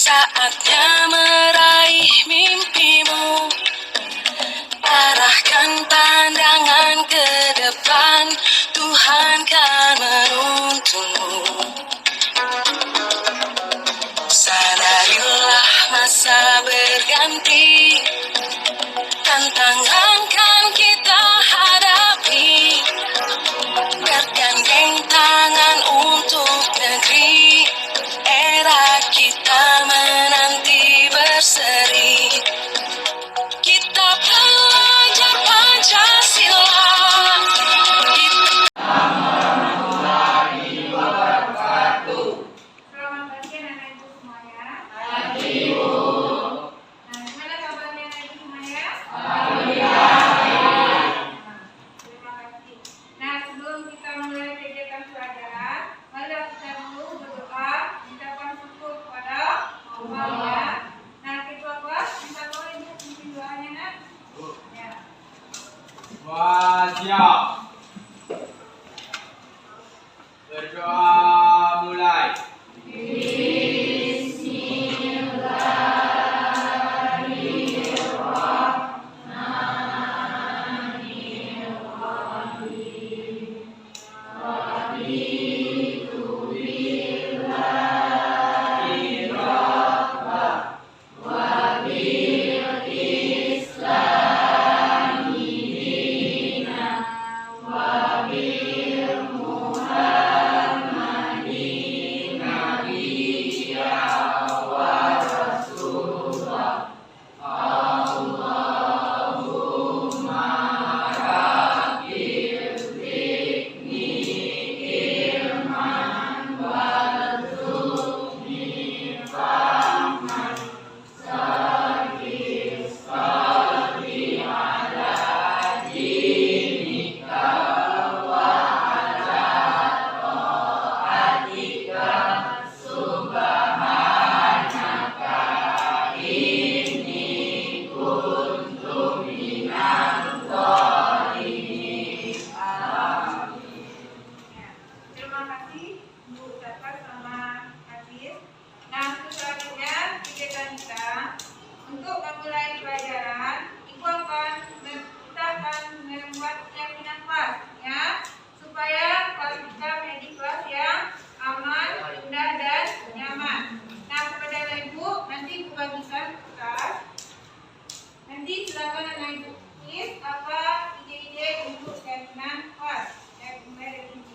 Saatnya meraih mimpimu, arahkan pandangan ke depan, Tuhan kan menuntunmu. Sadarilah masa berganti, tantangan kan kita hadapi, bergandeng tangan untuk negeri, era kita menanti berseri. Kita belajar Pancasila. Selamat pagi anak-anak ibu semuanya. Pagi ibu. Nah, gimana kabarnya anak ibu semuanya? Terima kasih. Nah, sebelum kita mulai kegiatan pelajaran, mari kita dulu berdoa, mengucapkan syukur kepada Allah ya. Nah, ketua kelas minta tolong ibu pimpin doanya nak. Ya. Siap. Berdoa mulai. Terima kasih Bu Ustazah sama Hafiz. Nah, untuk selanjutnya kegiatan kita untuk memulai pelajaran, kita akan membuat keyakinan kelas ya, supaya kelas kita menjadi kelas yang aman, indah dan nyaman. Nah, kepada ibu nanti ibu bagikan kertas. Nanti silakan anak ibu tulis apa ide-ide untuk keyakinan kelas. Saya mulai dari sini.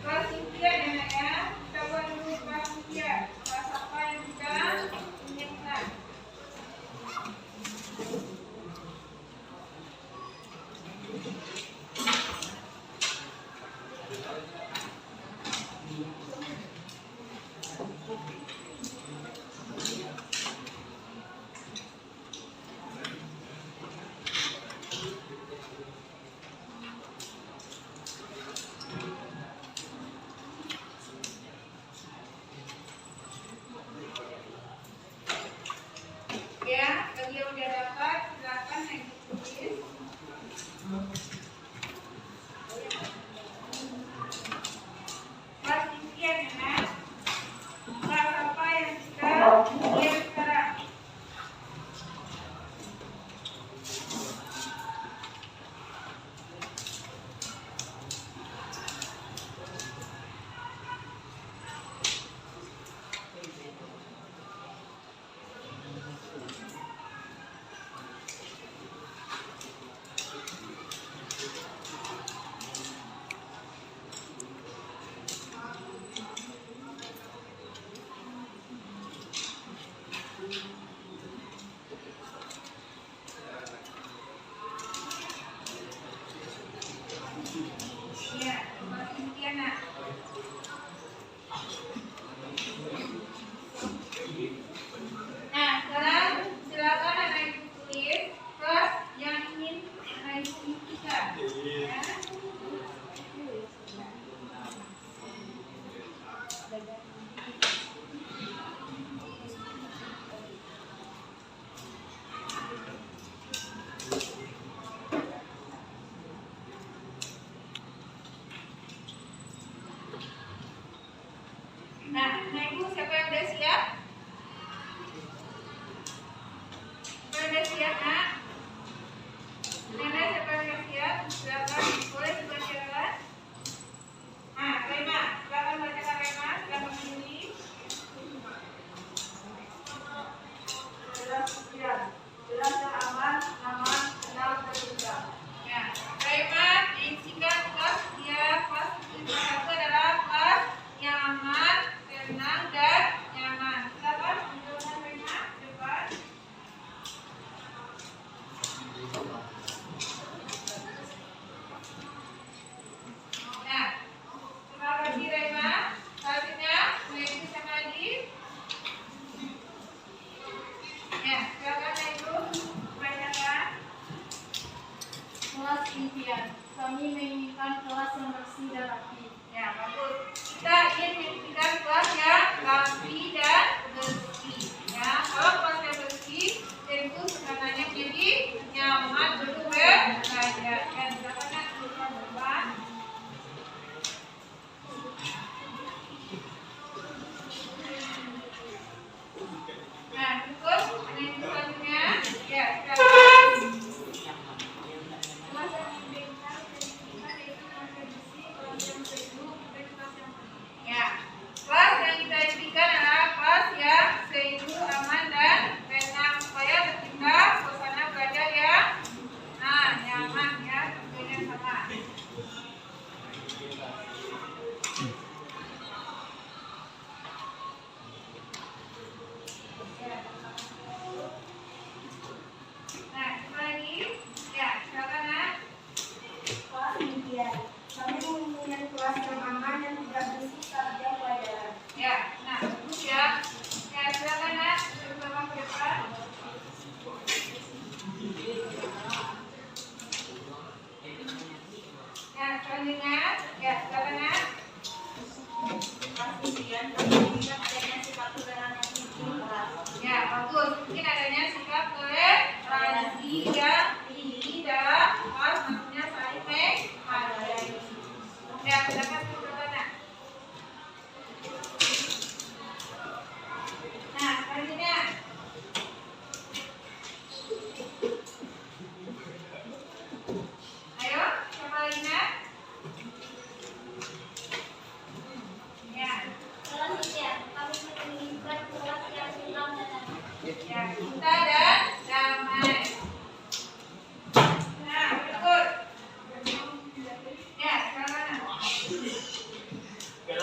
Kelas impian ya nak ya, kita buat dulu kelas impian. Kelas apa yang kita inginkan? Ya, bagi yang udah dapat, silakan yang ditulis. Kelas impian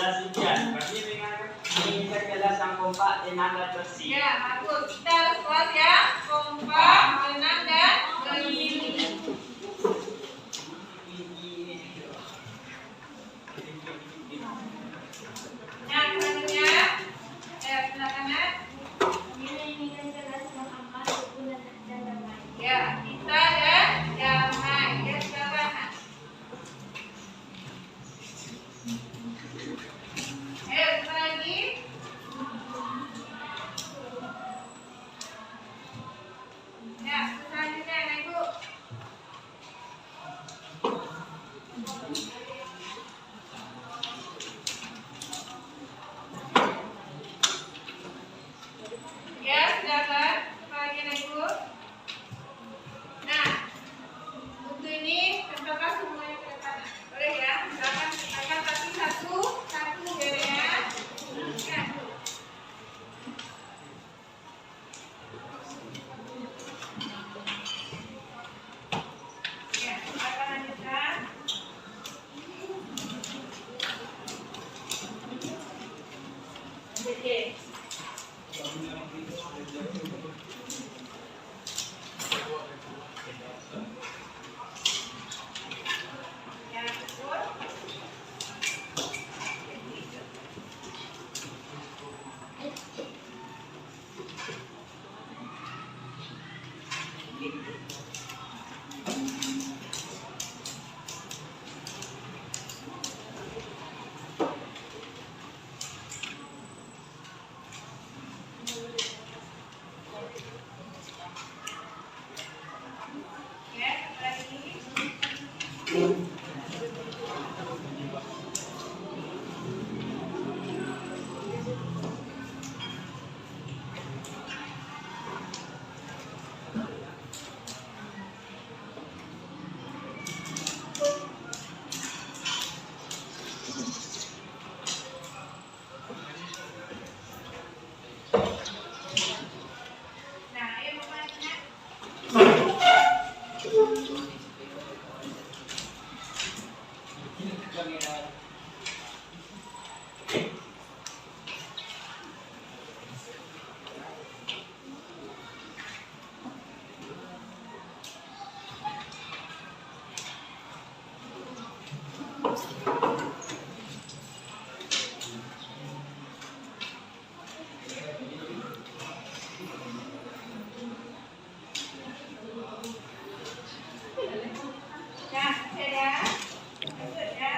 kelas ujian. Kami menginginkan kelas yang kompak, tenang, dan bersih. Ya, bagus. Kita harus kelas yang kompak, tenang, dan bersih. Nah, selanjutnya, silakan Nat. Ya, kita dan damai. Ya, silakan Nat. Ayo, kita lagi. Ya, selanjutnya, Anak Ibu. Ya, silakan. Lagi Anak Ibu. Nah, untuk ini tempatkan semuanya ke depan. Boleh ya? Silakan akan kasih satu biar ya. Ya. Ya, silakan lanjutkan. Oke. Ya, betul. Ya, lagi. Nah, ayo Mama. Nah, ya. Lanjut ya.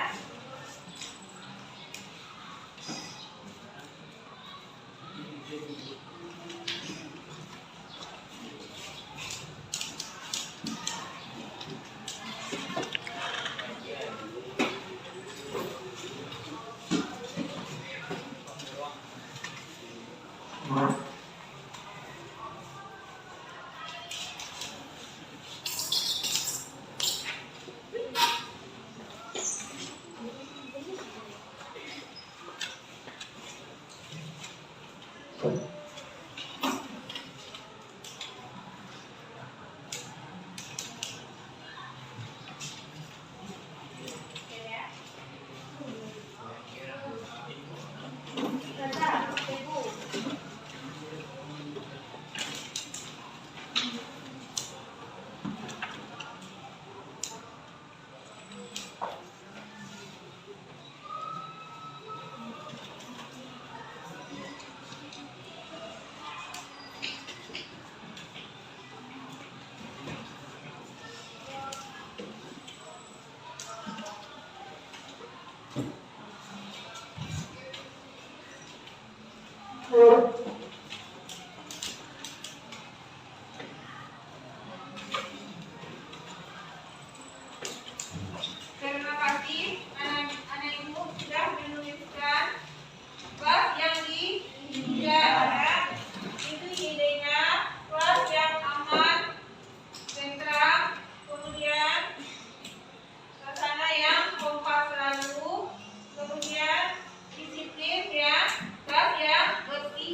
Terima kasih anak-anak ibu sudah menuliskan kelas yang diinginkan. Itu idenya, kelas yang aman, tentram, kemudian suasana yang kompak selalu, kemudian disiplin ya, kelas yang bersih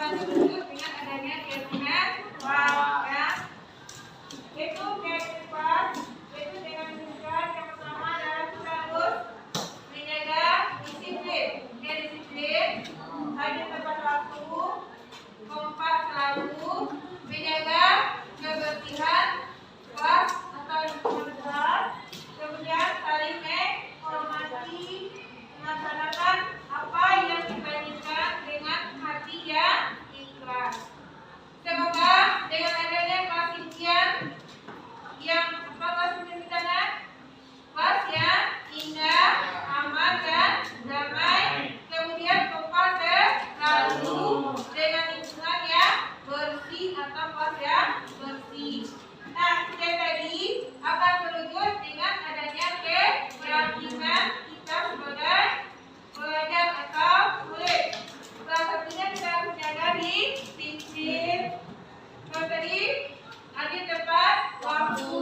akan terwujud dengan adanya keyakinan ya. Yaitu keyakinan yaitu dengan menunjukkan yang pertama adalah kita harus menjaga disiplin. Disiplin, hadir tepat waktu, kompak selalu, menjaga kebersihan kelas atau lingkungan kelas, kemudian saling menghormati, melaksanakan apa yang kita inginkan dengan hati yang ikhlas. Semoga dengan adanya kelas impian yang kelas yang indah, aman dan damai, kemudian kompak selalu dengan lingkungan yang bersih atau kelas yang bersih. Nah, kita tadi akan terwujud dengan adanya keyakinan kita sebagai pelajar atau murid. Salah satunya kita harus jaga disiplin. Tadi hadir tepat waktu,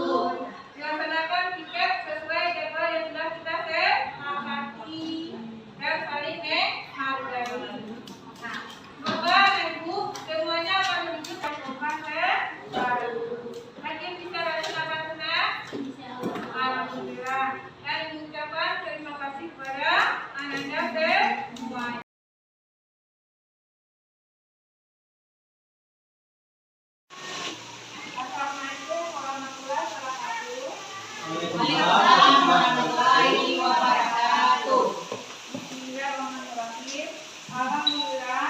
melaksanakan tiket sesuai jadwal yang sudah kita sepakati dan saling menghargai. Nah, semoga Ibu semuanya akan menuju ke kompak baru. Hakim bisa lanjut apa senang? Alhamdulillah. Dan mengucapkan terima kasih kepada Ananda semua. Assalamualaikum warahmatullahi wabarakatuh. Waalaikumsalam warahmatullahi wabarakatuh. Bismillahirrahmanirrahim. Alhamdulillah.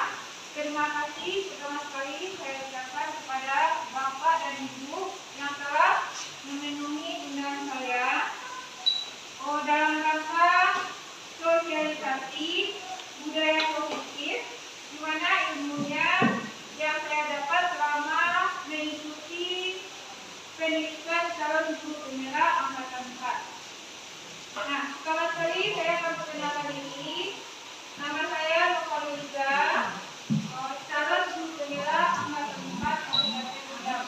Terima kasih pertama sekali saya ucapkan kepada Bapak dan Ibu yang telah memenuhi undangan saya. Dalam rangka sosialisasi budaya positif, di mana ilmunya yang saya dapat selama mengikuti pendidikan calon guru pemula angkatan 4. Nah, pertama sekali saya akan perkenalkan diri. Nama saya Nurhaliza, calon guru pemula angkatan 4 Kabupaten Kendal.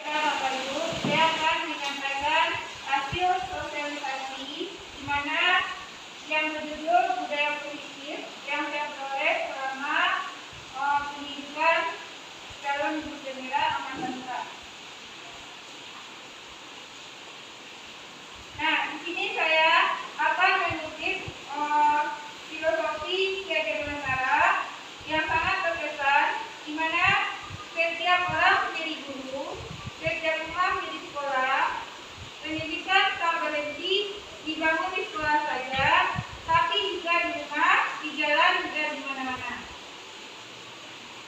Bapak Ibu, saya akan menyampaikan hasil sosialisasi di mana yang berjudul budaya positif yang saya peroleh selama pendidikan calon guru pemula angkatan 4. Nah, di sini saya akan mengutip filosofi Ki Hajar Dewantara yang sangat berkesan, di mana setiap orang menjadi guru, setiap rumah menjadi sekolah. Pendidikan tak berhenti dibangun di sekolah saja, tapi juga di rumah, di jalan, juga di mana-mana.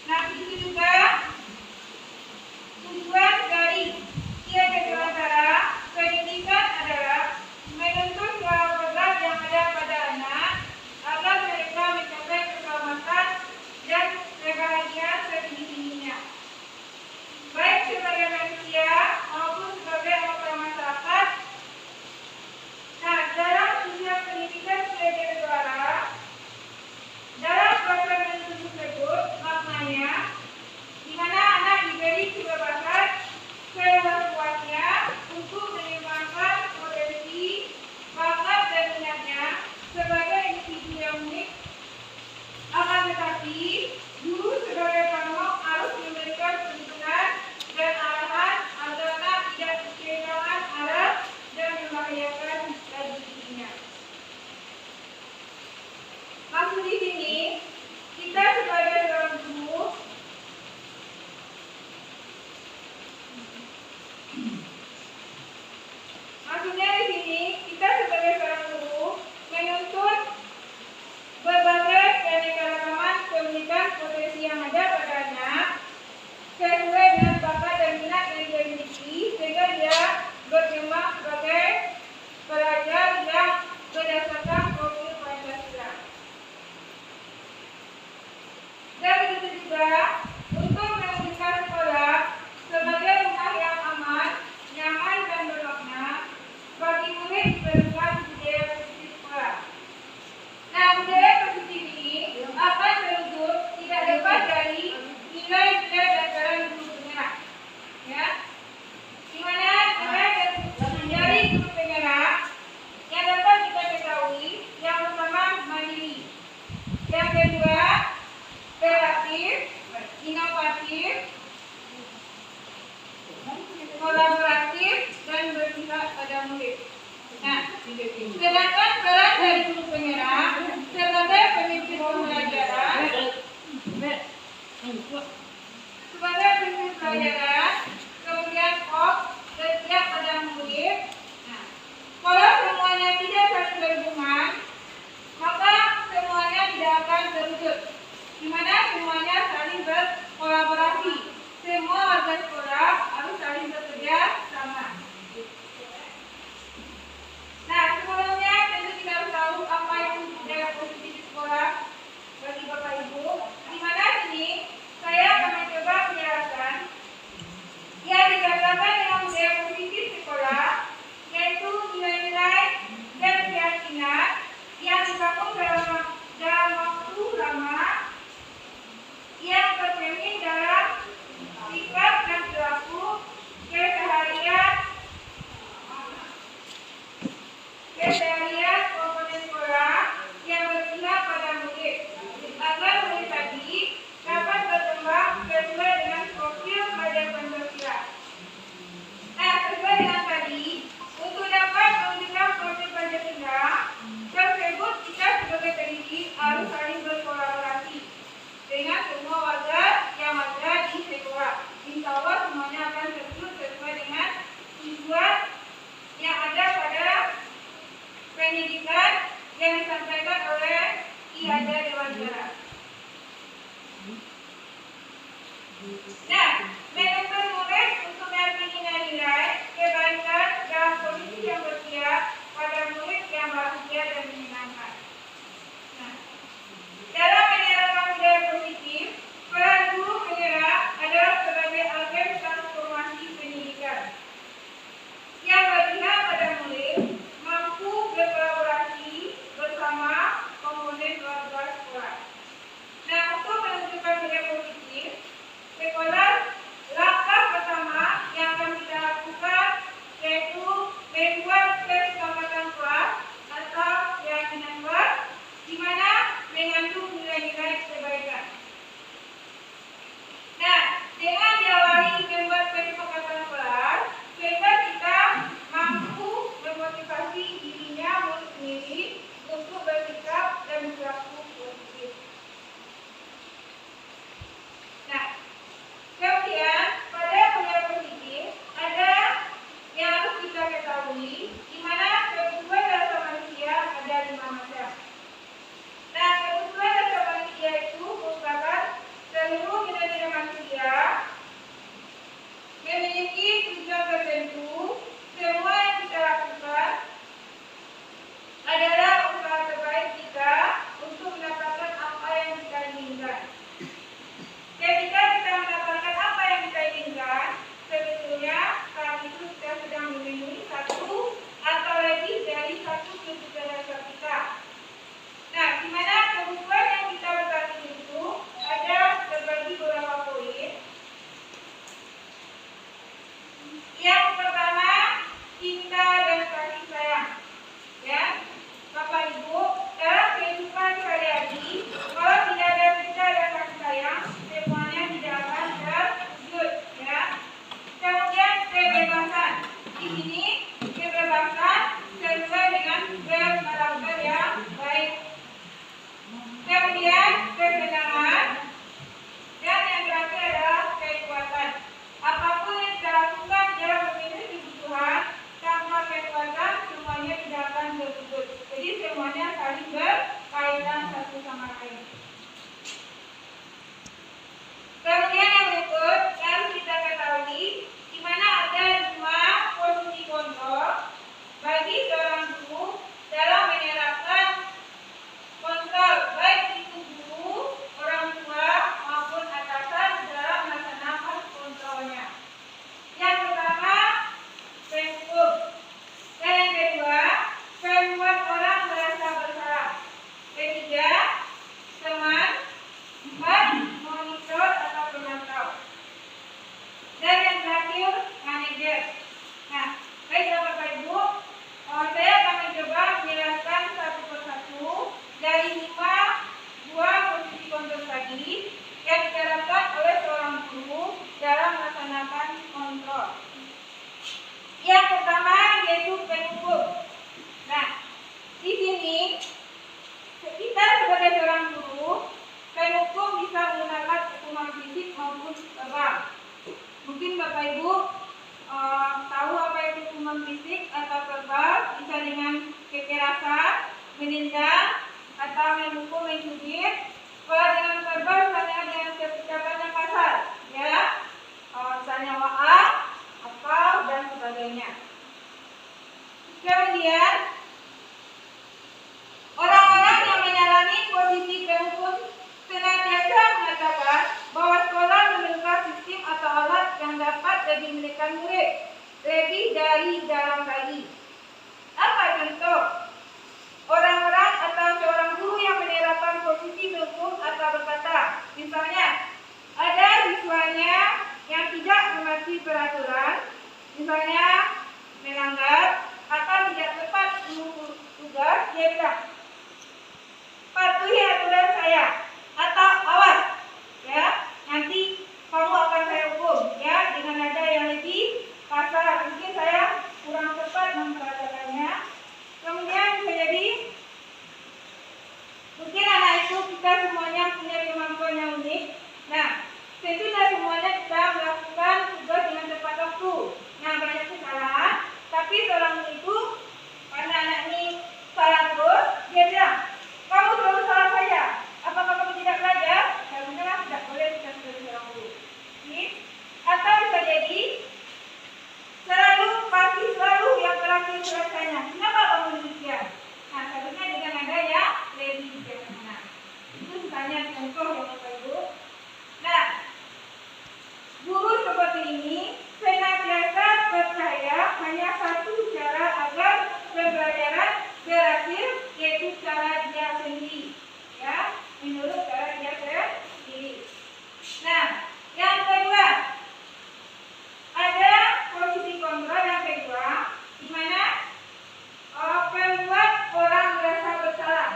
Nah, begitu juga tujuan dari Ki Hajar Dewantara pendidikan adalah menuntut segala program yang ada pada anak agar mereka mencapai keselamatan dan kebahagiaan setinggi-tingginya, baik sebagai manusia maupun sebagai anggota masyarakat. Nah, dalam tujuan pendidikan Ki Hajar Dewantara, dalam program tersebut maknanya di mana anak diberi kebebasan seluas-luasnya untuk mengembangkan potensi, bakat dan minatnya sebagai individu yang unik. Akan tetapi, guru sebagai pamong harus memberikan tuntunan dan arahan agar anak tidak kehilangan arah dan membahayakan dirinya. Maksud di sini, kita sebagai seorang guru menuntut berbagai keanekaragaman keunikan potensi yang ada pada anak sesuai dengan bakat dan minat yang dia miliki, sehingga dia berkembang sebagai pelajar yang berdasarkan profil Pancasila. Dan begitu juga untuk menjadikan sekolah sebagai rumah yang aman, nyaman dan bermakna bagi murid diperlukan budaya positif sekolah. Nah, budaya positif ini akan terwujud tidak lepas dari nilai-nilai dasar guru penggerak, ya, di mana nilai dari guru penggerak yang dapat kita ketahui yang pertama mandiri, yang kedua kreatif, pelajaran. Nah, menuntut murid untuk meyakini nilai kebaikan dalam kondisi yang berpihak pada murid yang bahagia dan menyenangkan. Nah, dalam menerapkan budaya positif, peran guru penggerak adalah sebagai agen transformasi pendidikan yang berpihak pada murid, mampu berkolaborasi bersama komponen keluarga sekolah. Nah, untuk menunjukkan budaya positif, sekolah langkah pertama yang akan kita lakukan yaitu membuat kesepakatan kelas atau keyakinan kelas di mana mengandung nilai-nilai kebaikan. Nah, dengan diawali membuat kesepakatan kelas, sehingga kita mampu memotivasi dirinya sendiri untuk bersikap dan berlaku positif. Nah, kemudian pada budaya positif ada yang harus kita ketahui, di mana kebutuhan dasar manusia ada 5 macam. Nah, kebutuhan dasar manusia itu merupakan seluruh jenis manusia memiliki tujuan tertentu. Semua yang kita lakukan adalah usaha terbaik kita untuk mendapatkan apa yang kita inginkan. Ketika kita mendapatkan apa yang kita inginkan, sebetulnya saat itu kita sedang memenuhi satu atau lebih dari satu kebutuhan dasar kita. Nah, di mana kebutuhan yang kita berarti itu ada terbagi beberapa poin. Yang pertama, cinta dan kasih sayang. Ya, Bapak Ibu, dalam kehidupan sehari-hari, kalau tidak ada cinta dan kasih sayang, semuanya tidak akan terwujud. Ya. Kemudian kebebasan. Di sini kebebasan sesuai dengan berkarakter yang baik. Kemudian kesenangan, dan yang terakhir adalah kekuatan. Apapun yang kita lakukan dalam memenuhi kebutuhan tanpa kekuatan semuanya tidak akan terwujud. Jadi semuanya saling berkaitan satu sama lain. Kemudian yang berikut yang kita ketahui, di mana ada 5 posisi kontrol bagi seorang guru dalam menerapkan kontrol baik itu guru, orang tua maupun atasan dalam melaksanakan kontrolnya. Yang pertama, penghukum. Dan yang kedua, membuat orang merasa bersalah. Ketiga, teman. 4, monitor atau pemantau. Dan yang terakhir, manajer. Nah, baiklah Bapak Ibu, saya akan mencoba menjelaskan satu persatu dari 5 buah posisi kontrol tadi yang diterapkan oleh seorang guru dalam melaksanakan kontrol. Yang pertama yaitu penghukum. Nah, di sini kita sebagai seorang guru, penghukum bisa menggunakan hukuman fisik maupun verbal. Mungkin Bapak Ibu tahu apa itu hukuman fisik atau verbal, bisa dengan kekerasan, menendang, atau menghukum, mencubit. Kalau dengan verbal misalnya dengan ucapan yang kasar, ya, misalnya maaf, akal dan sebagainya. Kemudian orang-orang yang menyalami posisi penghukum senantiasa mengatakan bahwa sekolah memiliki sistem atau alat yang dapat lebih menekan murid lebih dari dalam lagi. Apa contoh? Orang-orang atau seorang guru yang menerapkan posisi penghukum atau berkata, misalnya ada siswanya yang tidak mematuhi peraturan, misalnya melanggar atau tidak tepat mengukur tugas, dia bilang, patuhi aturan saya atau awas, ya, nanti kamu akan saya hukum, ya, dengan nada yang lebih kasar. Mungkin saya kurang tepat memperhatikannya. Kemudian bisa jadi mungkin anak itu kita semuanya punya kemampuan yang unik. Nah, tentu tidak semuanya kita melakukan tugas dengan tepat waktu. Nah, banyak kesalahan, tapi seorang itu karena anak ini salah terus, dia bilang, kamu selalu salah saya. Apa misalnya contoh ya Bapak Ibu. Nah, guru seperti ini senantiasa percaya hanya satu cara agar pembelajaran berhasil, yaitu cara dia sendiri. Ya, menurut cara dia sendiri. Nah, yang kedua, ada posisi kontrol yang kedua, di mana membuat orang merasa bersalah.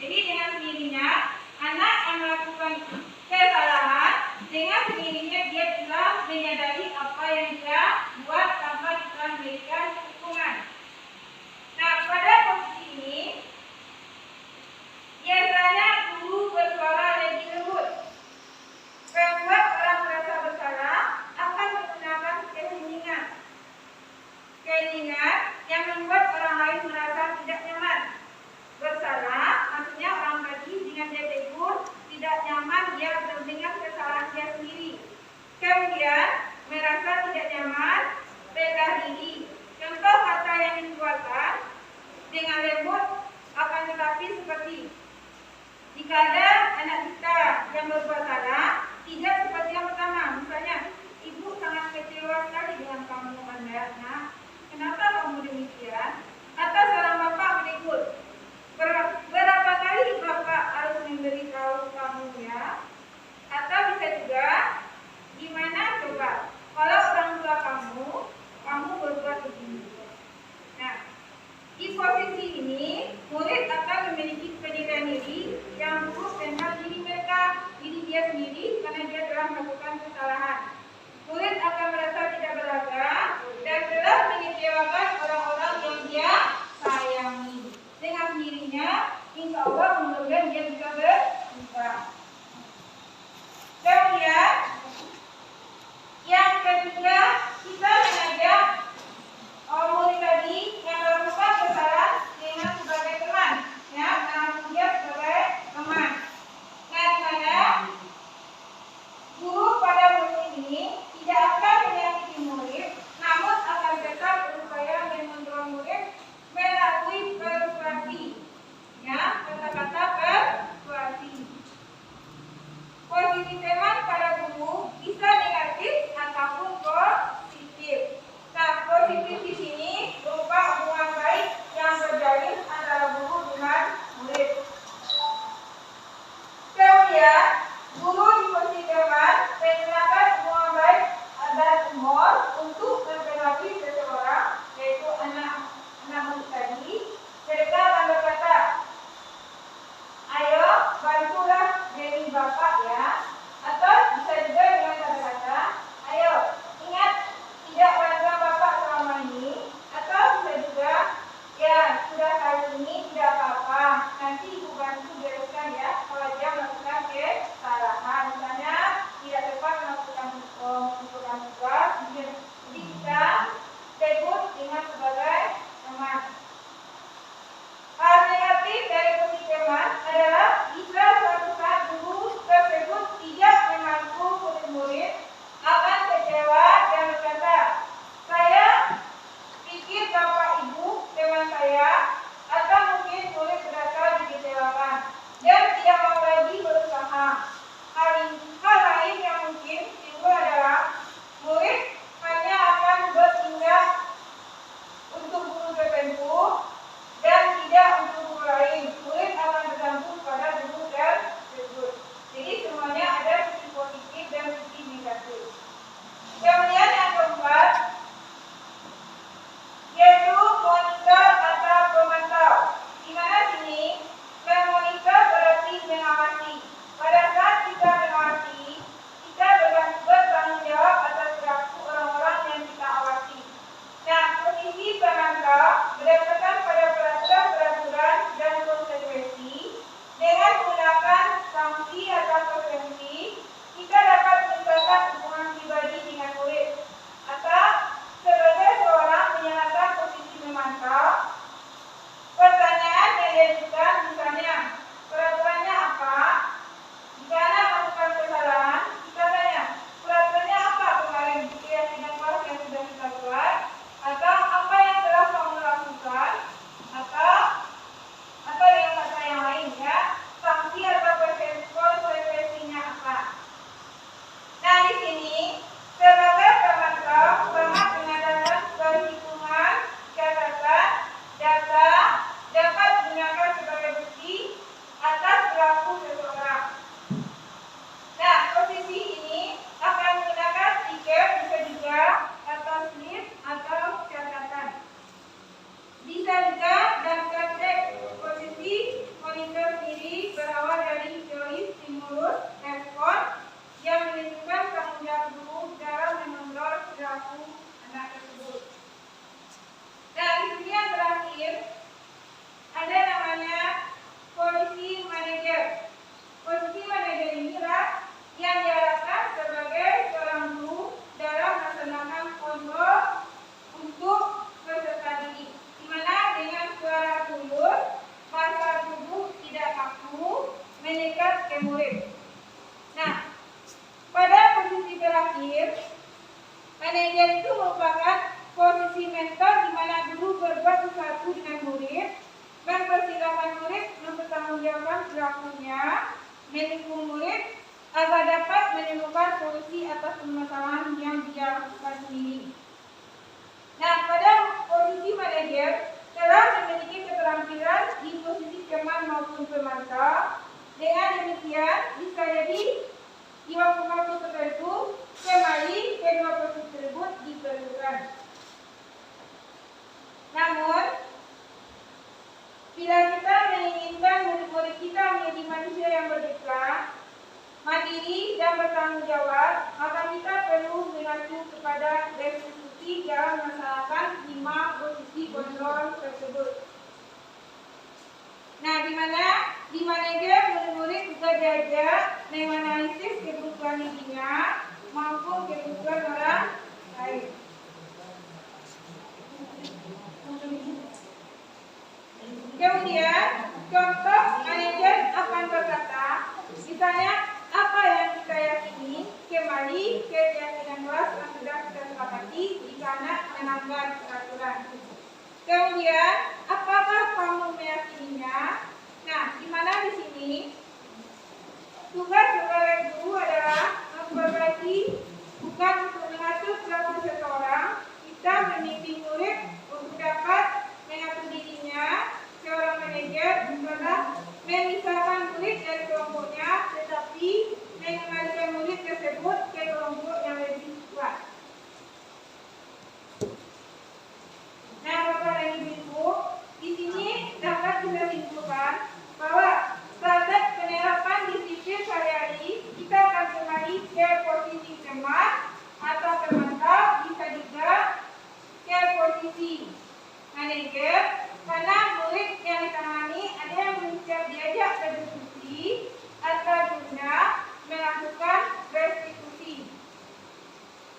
Jadi dengan sendirinya, anak yang melakukan kesalahan, dengan sendirinya dia telah menyadari apa yang dia buat tanpa kita memberikan hukuman. Nah, pada posisi ini, biasanya guru bersuara lebih lembut. Membuat orang merasa bersalah akan menggunakan keheningan. Keheningan yang membuat orang lain merasa tidak nyaman. Bersalah, maksudnya orang tadi dengan dia tegur, tidak nyaman dia mendengar kesalahan dia sendiri. Kemudian, merasa tidak nyaman, rendah diri. Contoh kata yang dikeluarkan dengan lembut akan tetapi seperti jika ada anak kita yang berbuat salah, tidak seperti yang pertama. Misalnya, ibu sangat kecewa sekali dengan kamu anak. Kenapa kamu demikian? Atau seorang bapak menegur. Berapa kali bapak harus memberitahu kamu ya? Atau bisa juga, gimana coba? Kalau orang tua kamu berbuat begini. Nah, di posisi ini, murid akan memiliki penilaian diri yang buruk tentang diri mereka, diri dia sendiri, karena dia telah melakukan kesalahan. Murid akan merasa tidak berharga dan telah mengecewakan orang-orang yang dia sayangi. Dengan sendirinya, insya Allah mudah-mudahan dia bisa berubah. Kemudian, yang ketiga, kita mengajak murid tadi yang melakukan kesalahan dengan sebagai teman, ya, menanggung dia sebagai teman. Nah, di mana guru pada murid ini tidak akan menyakiti murid, namun akan tetap berupaya mengontrol murid melalui persuasi, ya, kata-kata persuasi. Posisi teman pada guru bisa negatif ataupun positif. Nah, positif di sini berupa hubungan baik yang terjalin antara guru dengan murid. Kemudian, guru di posisi teman menggunakan hubungan baik dan humor untuk mempengaruhi seseorang, yaitu anak murid tadi. Mereka akan berkata, ayo bantulah diri bapak ya. Atau bisa juga dengan kata-kata, ayo ingat tidak bantuan bapak selama ini. Atau bisa juga, ya sudah kali ini tidak apa-apa, nanti ibu bantu bereskan ya kalau dia melakukan kesalahan, misalnya tidak tepat melakukan tugas. Jadi kita sebut dengan sebagai teman. Hal negatif dari posisi teman adalah jika suatu saat guru tersebut tidak memangku murid-murid akan kecewa dan berkata, saya pikir bapak ibu teman saya, atau mungkin murid merasa dikecewakan dan tidak mau lagi berusaha. Hal lain yang mungkin timbul adalah murid hanya akan bertindak untuk guru tertentu dan tidak untuk guru lain. Murid akan tergantung pada guru tersebut. Jadi semuanya ada sisi positif dan sisi negatif. Kemudian yang keempat, yaitu monitor atau pemantau. Di mana sini memonitor berarti mengawasi. Pada saat manajer ke murid. Nah, pada posisi terakhir, manajer itu merupakan posisi mentor di mana guru berbuat sesuatu dengan murid, mempersilahkan murid mempertanggungjawabkan perilakunya, mendukung murid agar dapat menemukan solusi atas permasalahan yang dia lakukan sendiri. Nah, pada posisi manajer telah memiliki keterampilan di posisi teman maupun pemantau. Dengan demikian, bisa jadi di waktu-waktu tertentu kembali kedua posisi tersebut diperlukan. Namun, bila kita menginginkan murid-murid kita menjadi manusia yang merdeka, mandiri dan bertanggung jawab, maka kita perlu mengacu kepada restitusi dalam melaksanakan 5 posisi kontrol tersebut. Nah, di mana di manajer murid-murid juga diajar menganalisis kebutuhan dirinya maupun kebutuhan orang lain. Kemudian, contoh manajer akan berkata, misalnya apa yang kita yakini kembali ke keyakinan luas yang sudah kita sepakati jika anak melanggar peraturan. Kemudian, apakah kamu meyakininya? Nah, di mana di sini tugas sebagai guru adalah memperbaiki, bukan untuk mengatur perilaku seseorang. Kita membimbing murid untuk dapat mengatur dirinya. Seorang manajer adalah memisahkan murid dari kelompoknya, tetapi mengembalikan murid tersebut ke kelompok yang lebih kuat. Nah, Bapak dan Ibu, di sini dapat kita simpulkan bahwa pada penerapan disiplin sehari-hari kita akan kembali ke posisi teman atau pemantau, bisa juga ke posisi manajer, karena murid yang ditangani ada yang siap diajak berdiskusi atau juga melakukan restitusi.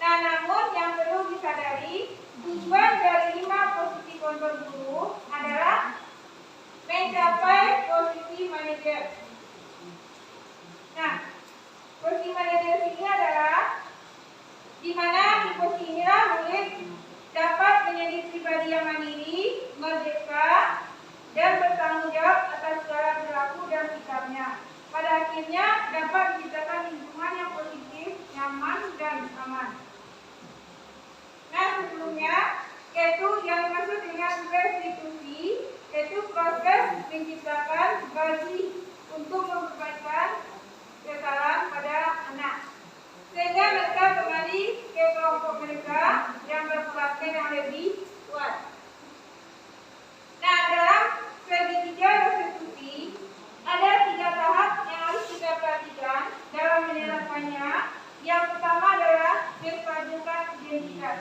Nah, namun yang perlu disadari, tujuan dari 5 posisi kontrol guru adalah mencapai posisi manajer. Nah, posisi manajer ini adalah di mana di posisi inilah murid dapat menjadi pribadi yang mandiri, merdeka, dan bertanggung jawab atas segala perilaku dan sikapnya. Pada akhirnya dapat menciptakan lingkungan yang positif, nyaman, dan aman. Nah, sebelumnya, yaitu yang dimaksud dengan restitusi, yaitu proses menciptakan gaji untuk memperbaikan kesalahan pada anak, sehingga mereka kembali ke kelompok mereka yang berpraktek yang lebih kuat. Nah, dalam segitiga restitusi ada 3 tahap yang harus kita perhatikan dalam menerapkannya. Yang pertama adalah menstabilkan identitas.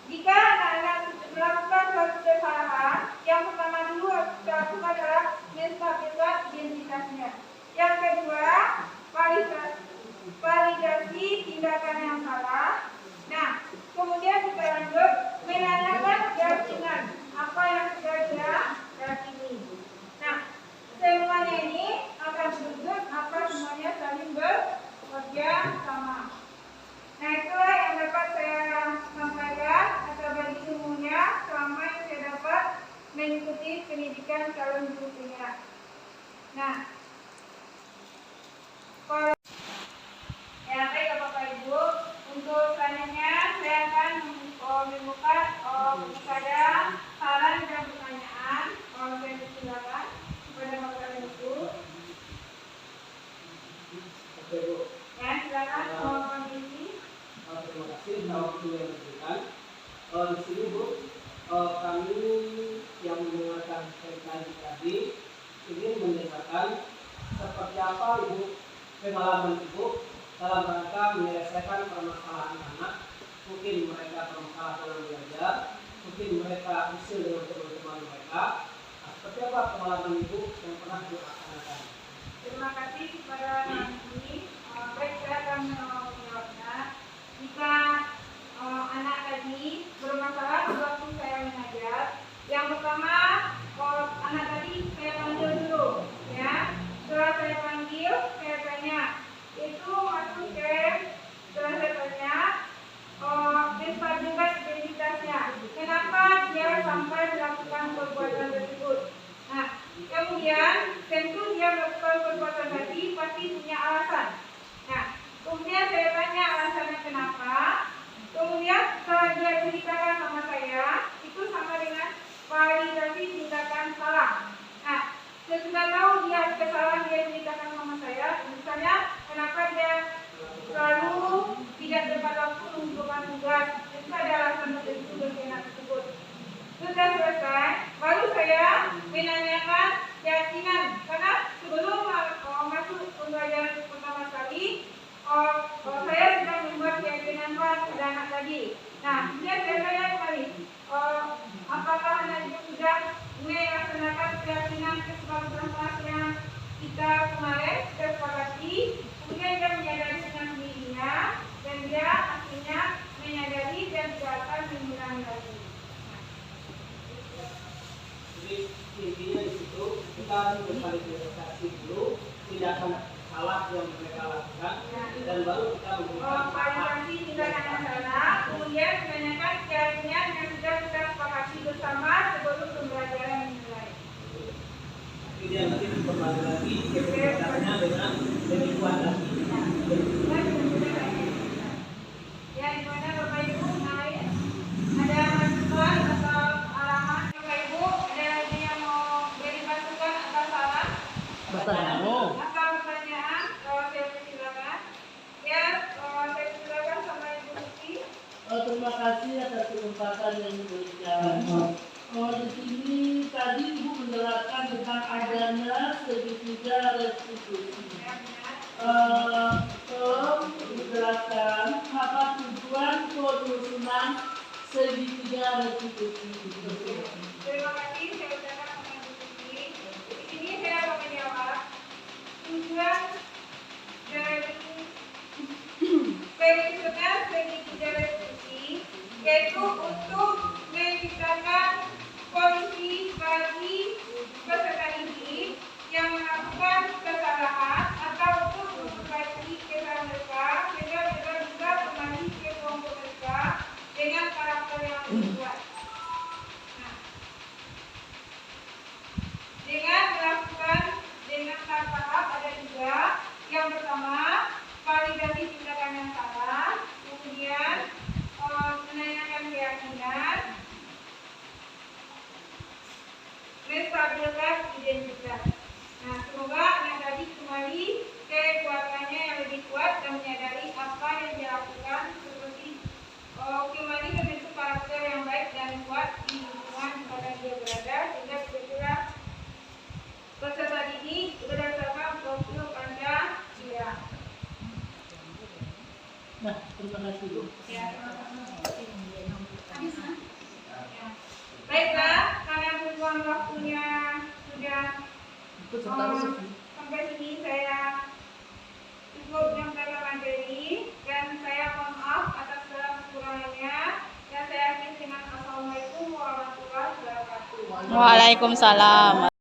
Jika anak-anak melakukan suatu kesalahan, yang pertama dulu harus kita lakukan adalah menstabilkan identitasnya. Yang kedua, validasi tindakan yang salah. Nah, kemudian kita lanjut menanyakan keyakinan apa yang sudah dia yakini. Nah, semuanya ini akan menuntut apa semuanya saling bekerja sama. Nah, itulah yang dapat saya sampaikan atau bagi semuanya selama yang saya dapat mengikuti pendidikan calon guru penggerak. Nah, kalau ya, baik Bapak Ibu, untuk selanjutnya saya akan membuka kepada saran dan pertanyaan. Saya silakan kepada Bapak dan Ibu. Oke, Bu. Ya, silakan kondisi. Terima kasih waktu yang diberikan. Di sini, Bu, kami yang mendengarkan tadi ingin mendengarkan seperti apa Ibu pengalaman Ibu dalam rangka menyelesaikan permasalahan anak. Mungkin mereka bermasalah dalam belajar, mungkin mereka usil dengan teman-teman mereka. Nah, seperti apa pengalaman Ibu yang pernah dilaksanakan? Terima kasih kepada Nanti. Baik, saya akan menjawabnya. Jika anak tadi bermasalah waktu saya mengajar, yang pertama anak tadi saya panggil dulu, ya. Setelah saya panggil, punya alasan. Nah, kemudian saya tanya alasannya kenapa. Kemudian setelah dia ceritakan sama saya, itu sama dengan validasi tindakan salah. Nah, sesudah tahu dia kesalahan dia ceritakan sama saya, misalnya kenapa dia selalu tidak tepat waktu mengumpulkan tugas, itu ada alasan tertentu berkenaan tersebut. Sudah selesai, baru saya menanyakan keyakinan, karena sebelum masuk pembelajaran pertama kali, saya sudah membuat keyakinan pada anak tadi. Nah, kemudian saya tanya kembali, apakah anak itu sudah melaksanakan keyakinan kesepakatan kelas yang kita kemarin kita sepakati, kemudian dia menyadari dengan dirinya, dan dia akhirnya menyadari dan tidak akan mengulangi lagi. Jadi intinya di situ kita harus berverifikasi dulu tindakan salah yang mereka lakukan, dan baru kita memberikan Validasi tindakan yang salah, kemudian menanyakan keyakinan yang sudah kita sepakati bersama sebelum pembelajaran dimulai. Jadi dia nanti kembali lagi kebenarannya dengan lebih kuat lagi. Ya, di mana Bapak Ibu ada masukan atau alamat? Bapak Ibu ada lagi yang mau beri masukan atau saran? Atau pertanyaan? Saya persilakan. Ya, saya persilakan sama Ibu Suci. Terima kasih atas kesempatan yang diberikan. Di sini tadi Ibu menjelaskan tentang adanya segitiga restitusi. Tolong dijelaskan apa tujuan penyusunan segitiga restitusi. Terima kasih, saya ucapkan sama Ibu Suci. Di sini saya akan menjawab tujuan dari penyusunan segitiga restitusi yaitu untuk menciptakan kondisi bagi peserta didik yang melakukan kesalahan atau untuk memperbaiki kesalahan mereka sehingga mereka bisa kembali ke kelompok mereka dengan karakter yang lebih kuat. Nah, dengan melakukan dengan tahap ada juga. Yang pertama, validasi tindakan yang salah, kemudian menanyakan keyakinan, menstabilkan identitas. Nah, semoga anak tadi kembali ke kekuatannya yang lebih kuat dan menyadari apa yang dia lakukan, seperti kembali membentuk karakter yang baik dan kuat di lingkungan di mana dia berada, sehingga kira-kira peserta didik berdasarkan profil Pancasila. Nah, terima kasih Bu. Ya, baiklah, karena tujuan waktunya sudah sampai sini, saya cukup menyampaikan materi dan saya mohon maaf atas segala kekurangannya dan saya akhiri dengan Assalamualaikum warahmatullahi wabarakatuh. Waalaikumsalam.